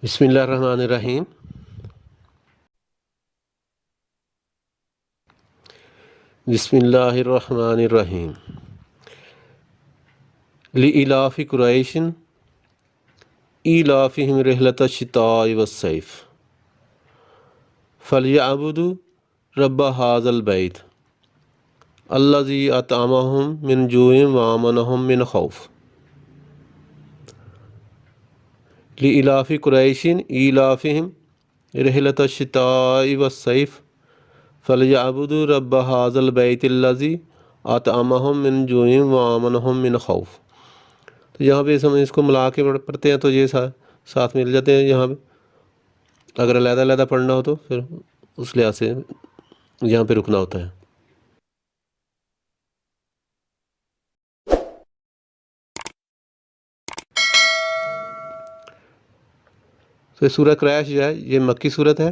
بسم اللہ الرحمن الرحیم۔ بسم اللہ الرحمن الرحیم۔ لإلاف قریش ایلافہم رحلۃ الشتاء والصیف فلیعبدوا رب ھذا البیت الذی اطعمہم من جوع وآمنہم من خوف۔ لإلاف قریش ایلافہم رحلۃ الشتاء والصیف فلیعبدوا رب ھذا البیت الذی اطعمہم من جوع وآمنہم من خوف۔ تو یہاں پہ ہم اس کو ملا کے پڑھتے ہیں تو یہ ساتھ مل جاتے ہیں۔ یہاں پہ اگر علیحدہ علیحدہ پڑھنا ہو تو پھر اس لحاظ سے یہاں پہ رکنا ہوتا ہے۔ تو یہ سورہ قریش جو ہے یہ مکی صورت ہے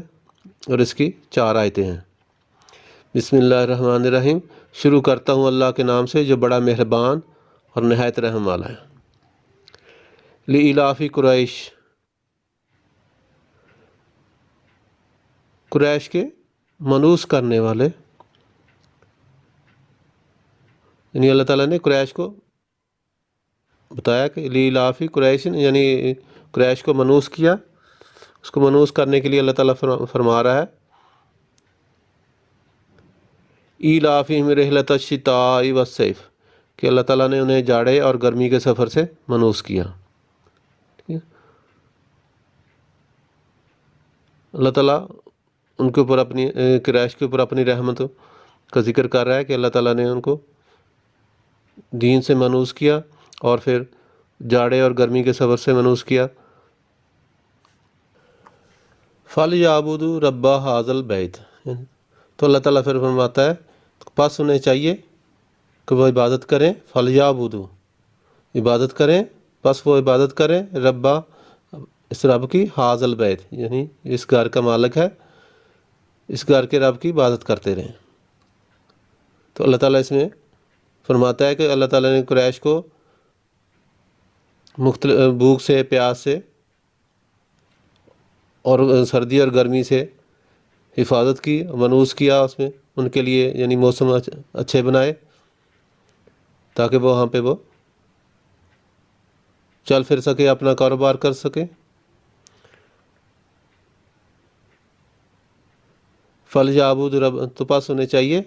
اور اس کی 4 آیتیں ہیں۔ بسم اللہ الرحمن الرحیم۔ شروع کرتا ہوں اللہ کے نام سے جو بڑا مہربان اور نہایت رحم والا ہے۔ لإلاف قریش، قریش کے منوس کرنے والے، یعنی اللہ تعالیٰ نے قریش کو بتایا کہ لإلاف قریش یعنی قریش کو منوس کیا۔ اس کو منوس کرنے کے لیے اللہ تعالیٰ فرما رہا ہے ایلافہم رحلۃ الشتاء والصیف، کہ اللہ تعالیٰ نے انہیں جاڑے اور گرمی کے سفر سے منوس کیا۔ اللہ تعالیٰ ان کے اوپر اپنی قریش کے اوپر اپنی رحمت کا ذکر کر رہا ہے کہ اللہ تعالیٰ نے ان کو دین سے منوس کیا اور پھر جاڑے اور گرمی کے سفر سے منوس کیا۔ فَلْيَعْبُدُوا رَبَّ هَذَا الْبَيْتِ، تو اللہ تعالیٰ پھر فرماتا ہے پس انہیں چاہیے کہ وہ عبادت کریں۔ فَلْيَعْبُدُوا، عبادت کریں، پس وہ عبادت کریں ربا، اس رب کی، ھذا البیت یعنی اس گھر کا مالک ہے، اس گھر کے رب کی عبادت کرتے رہیں۔ تو اللہ تعالیٰ اس میں فرماتا ہے کہ اللہ تعالیٰ نے قریش کو مختلف بھوک سے، پیاس سے اور سردی اور گرمی سے حفاظت کی، منوس کیا اس میں ان کے لیے، یعنی موسم اچھے بنائے تاکہ وہ وہاں پہ وہ چل پھر سکے، اپنا کاروبار کر سکے۔ فَلْيَعْبُدُوا رب، تو پاس انہیں چاہیے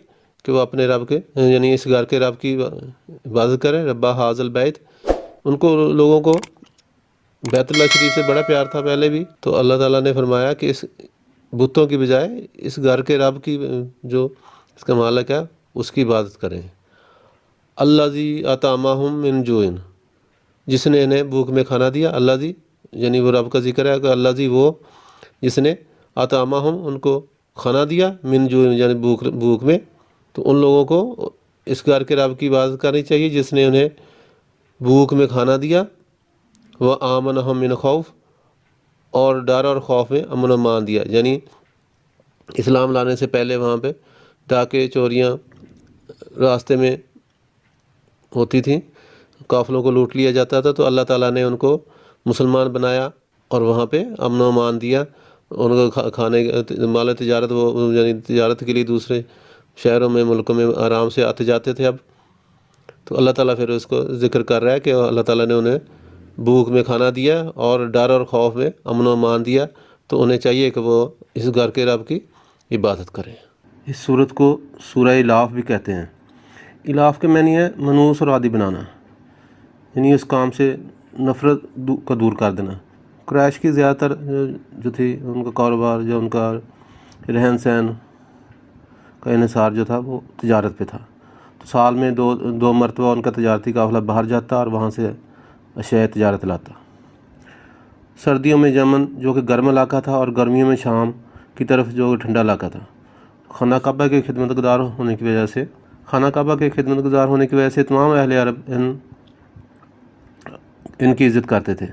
کہ وہ اپنے رب کے یعنی اس گھر کے رب کی عبادت کریں، رب ھذا البیت۔ ان کو لوگوں کو بیت اللہ شریف سے بڑا پیار تھا پہلے بھی، تو اللہ تعالیٰ نے فرمایا کہ اس بتوں کی بجائے اس گھر کے رب کی جو اس کا مالک ہے اس کی عبادت کریں۔ الذی اطعمہم من جوع، جس نے انہیں بھوک میں کھانا دیا۔ الذی یعنی وہ رب کا ذکر ہے کہ الذی وہ جس نے اطعمہم ان کو کھانا دیا، من جوع یعنی بھوک میں، تو ان لوگوں کو اس گھر کے رب کی عبادت کرنی چاہیے جس نے انہیں بھوک میں کھانا دیا، وآمنہم من خوف، اور ڈر اور خوف میں امن و امان دیا۔ یعنی اسلام لانے سے پہلے وہاں پہ ڈاکے، چوریاں راستے میں ہوتی تھیں، قافلوں کو لوٹ لیا جاتا تھا، تو اللہ تعالیٰ نے ان کو مسلمان بنایا اور وہاں پہ امن و امان دیا۔ ان کو کھانے مال تجارت، وہ یعنی تجارت کے لیے دوسرے شہروں میں، ملکوں میں آرام سے آتے جاتے تھے۔ اب تو اللہ تعالیٰ پھر اس کو ذکر کر رہا ہے کہ اللہ تعالیٰ نے انہیں بھوک میں کھانا دیا اور ڈر اور خوف میں امن و امان دیا، تو انہیں چاہیے کہ وہ اس گھر کے رب کی عبادت کریں۔ اس صورت کو سورہ الاف بھی کہتے ہیں۔ الاف کے معنی ہے منوس اور عادی بنانا، یعنی اس کام سے نفرت کو دور کر دینا۔ قریش کی زیادہ تر جو تھی ان کا کاروبار، جو ان کا رہن سہن کا انحصار جو تھا وہ تجارت پہ تھا، تو سال میں دو مرتبہ ان کا تجارتی قافلہ باہر جاتا اور وہاں سے اشیاء تجارت لاتا۔ سردیوں میں یمن جو کہ گرم علاقہ تھا اور گرمیوں میں شام کی طرف جو کہ ٹھنڈا علاقہ تھا۔ خانہ کعبہ کے خدمت گزار ہونے کی وجہ سے تمام اہل عرب ان کی عزت کرتے تھے،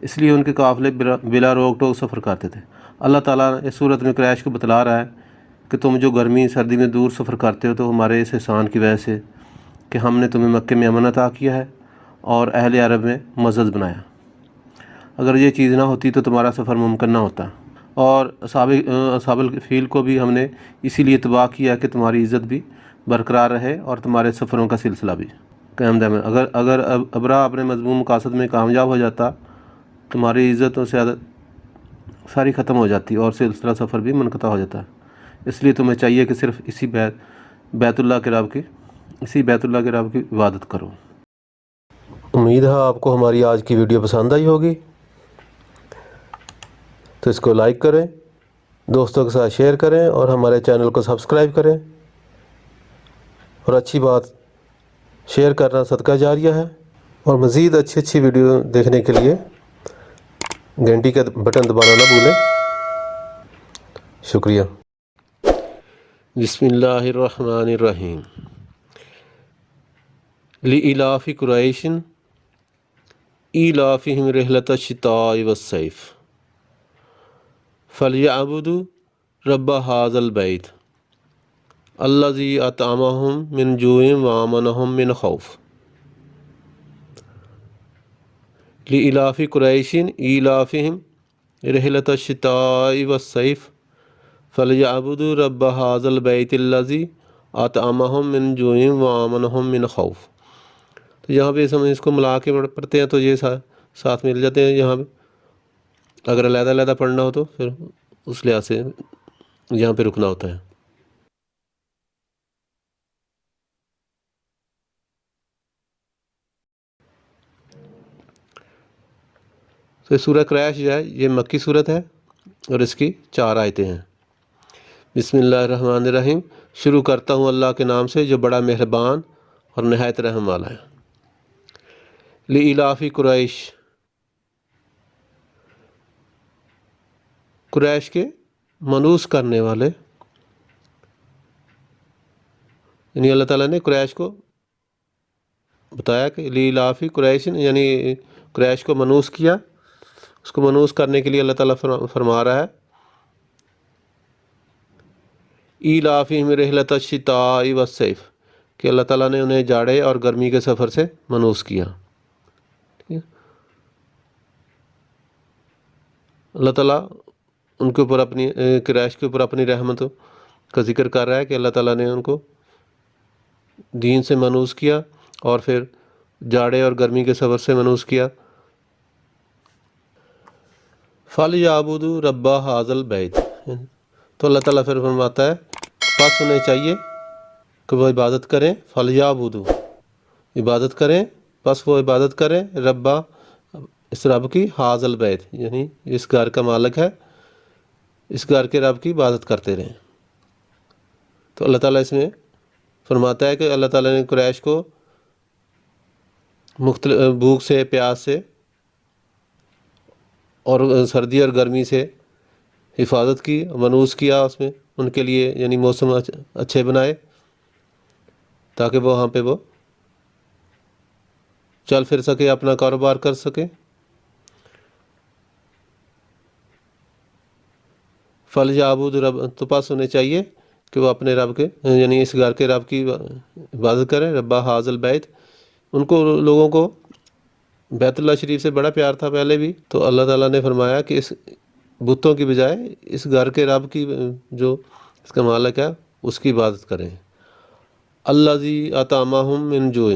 اس لیے ان کے قافلے بلا روک ٹوک سفر کرتے تھے۔ اللہ تعالیٰ اس صورت میں قریش کو بتلا رہا ہے کہ تم جو گرمی سردی میں دور سفر کرتے ہو تو ہمارے اس احسان کی وجہ سے کہ ہم نے تمہیں مکے میں امن عطا کیا ہے اور اہل عرب میں معزز بنایا۔ اگر یہ چیز نہ ہوتی تو تمہارا سفر ممکن نہ ہوتا، اور اصحاب الفیل کو بھی ہم نے اسی لیے تباہ کیا کہ تمہاری عزت بھی برقرار رہے اور تمہارے سفروں کا سلسلہ بھی قائم دائم۔ اگر ابرا اپنے مضمون مقاصد میں کامیاب ہو جاتا، تمہاری عزت و سعادت ساری ختم ہو جاتی اور سلسلہ سفر بھی منقطع ہو جاتا۔ اس لیے تمہیں چاہیے کہ صرف اسی بیت اللہ کے رب کی عبادت کرو۔ امید ہے آپ کو ہماری آج کی ویڈیو پسند آئی ہوگی، تو اس کو لائک کریں، دوستوں کے ساتھ شیئر کریں اور ہمارے چینل کو سبسکرائب کریں۔ اور اچھی بات، شیئر کرنا صدقہ جاریہ ہے۔ اور مزید اچھی ویڈیو دیکھنے کے لیے گھنٹی کا بٹن دبانا نہ بھولیں۔ شکریہ۔ بسم اللہ الرحمن الرحیم۔ لإلاف قریش ایلافہم رحلۃ الشتاء والصیف فلیعبدوا رب ھذا البیت الذی اطعمہم من جوع وآمنہم من خوف۔ لإلاف قریش ایلافہم رحلۃ الشتاء والصیف فلیعبدوا رب ھذا البیت الذی اطعمہم من جوع وآمنہم من خوف۔ تو یہاں پہ ہم اس کو ملا کے پڑھتے ہیں تو یہ ساتھ مل جاتے ہیں۔ یہاں پہ اگر علیحدہ علیحدہ پڑھنا ہو تو پھر اس لحاظ سے یہاں پہ رکنا ہوتا ہے۔ تو سورہ قریش جو ہے یہ مکی صورت ہے اور اس کی 4 آیتیں ہیں۔ بسم اللہ الرحمن الرحیم۔ شروع کرتا ہوں اللہ کے نام سے جو بڑا مہربان اور نہایت رحم والا ہے۔ لإلاف قریش، قریش کے منوس کرنے والے، یعنی اللہ تعالیٰ نے قریش کو بتایا کہ لإلاف قریش، یعنی قریش کو منوس کیا۔ اس کو منوس کرنے کے لیے اللہ تعالیٰ فرما رہا ہے ایلافہم رحلۃ الشتاء والصیف، کہ اللہ تعالیٰ نے انہیں جاڑے اور گرمی کے سفر سے منوس کیا۔ اللہ تعالیٰ ان کے اوپر قریش کے اوپر اپنی رحمت کا ذکر کر رہا ہے کہ اللہ تعالیٰ نے ان کو دین سے منوس کیا اور پھر جاڑے اور گرمی کے سفر سے منوس کیا۔ فَلْيَعْبُدُوا رَبَّ هَٰذَا الْبَیْتِ، تو اللہ تعالیٰ پھر فرماتا ہے پس انہیں چاہیے کہ وہ عبادت کریں۔ فَلْيَعْبُدُوا، عبادت کریں، پس وہ عبادت کریں ربّا، اس رب کی، ھذا البیت، یعنی اس گھر کا مالک ہے، اس گھر کے رب کی عبادت کرتے رہیں۔ تو اللہ تعالیٰ اس میں فرماتا ہے کہ اللہ تعالیٰ نے قریش کو مختلف بھوک سے، پیاس سے اور سردی اور گرمی سے حفاظت کی، منوس کیا اس میں ان کے لیے، یعنی موسم اچھے بنائے تاکہ وہ وہاں پہ وہ چل پھر سکے، اپنا کاروبار کر سکے۔ فَلْيَعْبُدْ رَبَّ، تو پاس ہونے چاہیے کہ وہ اپنے رب کے، یعنی اس گھر کے رب کی عبادت کریں، رب ھذا البیت۔ ان کو، لوگوں کو بیت اللہ شریف سے بڑا پیار تھا پہلے بھی، تو اللہ تعالیٰ نے فرمایا کہ اس بتوں کی بجائے اس گھر کے رب کی، جو اس کا مالک ہے، اس کی عبادت کریں۔ الذی اطعمہم من جوع،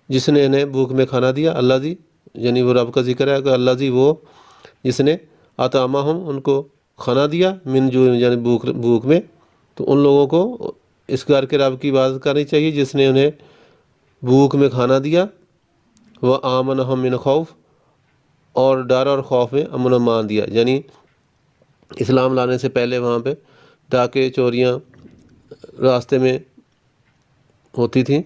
جس نے انہیں بھوک میں کھانا دیا۔ الذی یعنی وہ رب کا ذکر ہے کہ الذی، وہ جس نے اطعمہم، ان کو کھانا دیا، من جوع یعنی بھوک میں۔ تو ان لوگوں کو اس گھر کے رب کی عبادت کرنی چاہیے جس نے انہیں بھوک میں کھانا دیا، وآمنہم من خوف، اور ڈر اور خوف میں امن و امان دیا۔ یعنی اسلام لانے سے پہلے وہاں پہ ڈاکے، چوریاں راستے میں ہوتی تھیں،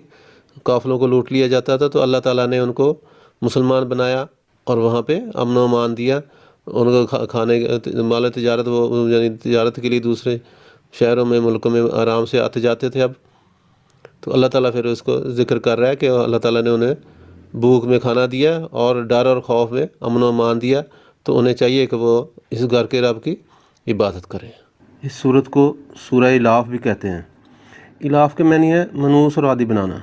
قافلوں کو لوٹ لیا جاتا تھا، تو اللہ تعالیٰ نے ان کو مسلمان بنایا اور وہاں پہ امن و امان دیا۔ ان کو کھانے، مال تجارت، وہ یعنی تجارت کے لیے دوسرے شہروں میں، ملکوں میں آرام سے آتے جاتے تھے۔ اب تو اللہ تعالیٰ پھر اس کو ذکر کر رہا ہے کہ اللہ تعالیٰ نے انہیں بھوک میں کھانا دیا اور ڈر اور خوف میں امن و امان دیا، تو انہیں چاہیے کہ وہ اس گھر کے رب کی عبادت کریں۔ اس صورت کو سورہ الاف بھی کہتے ہیں۔ الاف کے معنی ہے منوس اور عادی بنانا،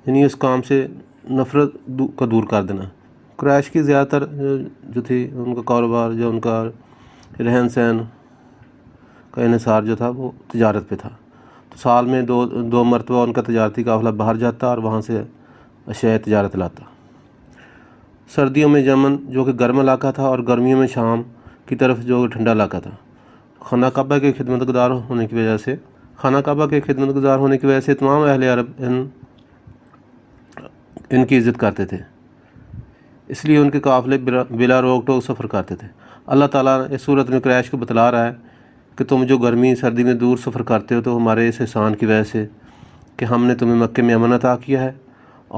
یعنی اس کام سے نفرت کا دور کر دینا۔ قریش کی زیادہ تر جو تھی ان کا کاروبار، جو ان کا رہن سہن کا انحصار جو تھا وہ تجارت پہ تھا۔ تو سال میں دو مرتبہ ان کا تجارتی قافلہ باہر جاتا اور وہاں سے اشیاء تجارت لاتا۔ سردیوں میں یمن جو کہ گرم علاقہ تھا، اور گرمیوں میں شام کی طرف جو کہ ٹھنڈا علاقہ تھا۔ خانہ کعبہ کے خدمت گزار ہونے کی وجہ سے تمام اہل عرب ان کی عزت کرتے تھے، اس لیے ان کے قافلے بلا روک ٹوک سفر کرتے تھے۔ اللہ تعالیٰ اس صورت میں قریش کو بتلا رہا ہے کہ تم جو گرمی سردی میں دور سفر کرتے ہو تو ہمارے اس احسان کی وجہ سے کہ ہم نے تمہیں مکے میں امن عطا کیا ہے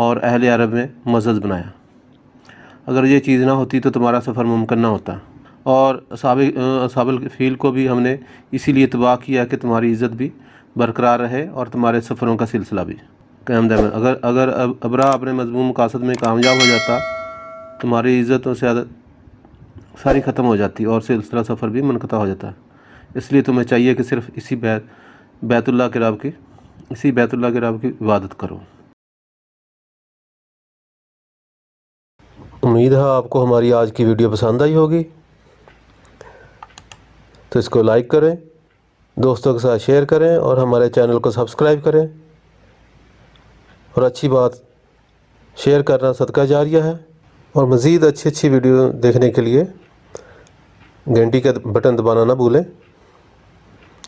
اور اہل عرب میں معزز بنایا۔ اگر یہ چیز نہ ہوتی تو تمہارا سفر ممکن نہ ہوتا، اور اصحاب الفیل کو بھی ہم نے اسی لیے تباہ کیا کہ تمہاری عزت بھی برقرار رہے اور تمہارے سفروں کا سلسلہ بھی قائم دائم۔ اگر ابرا اپنے مضمون مقاصد میں کامیاب ہو جاتا، تمہاری عزت و سیادت ساری ختم ہو جاتی اور سلسلہ سفر بھی منقطع ہو جاتا۔ اس لیے تمہیں چاہیے کہ صرف اسی بیت اللہ کے رب کی عبادت کرو۔ امید ہے آپ کو ہماری آج کی ویڈیو پسند آئی ہوگی، تو اس کو لائک کریں، دوستوں کے ساتھ شیئر کریں اور ہمارے چینل کو سبسکرائب کریں۔ اور اچھی بات شیئر کرنا صدقہ جاریہ ہے، اور مزید اچھی ویڈیو دیکھنے کے لیے گھنٹی کا بٹن دبانا نہ بھولیں۔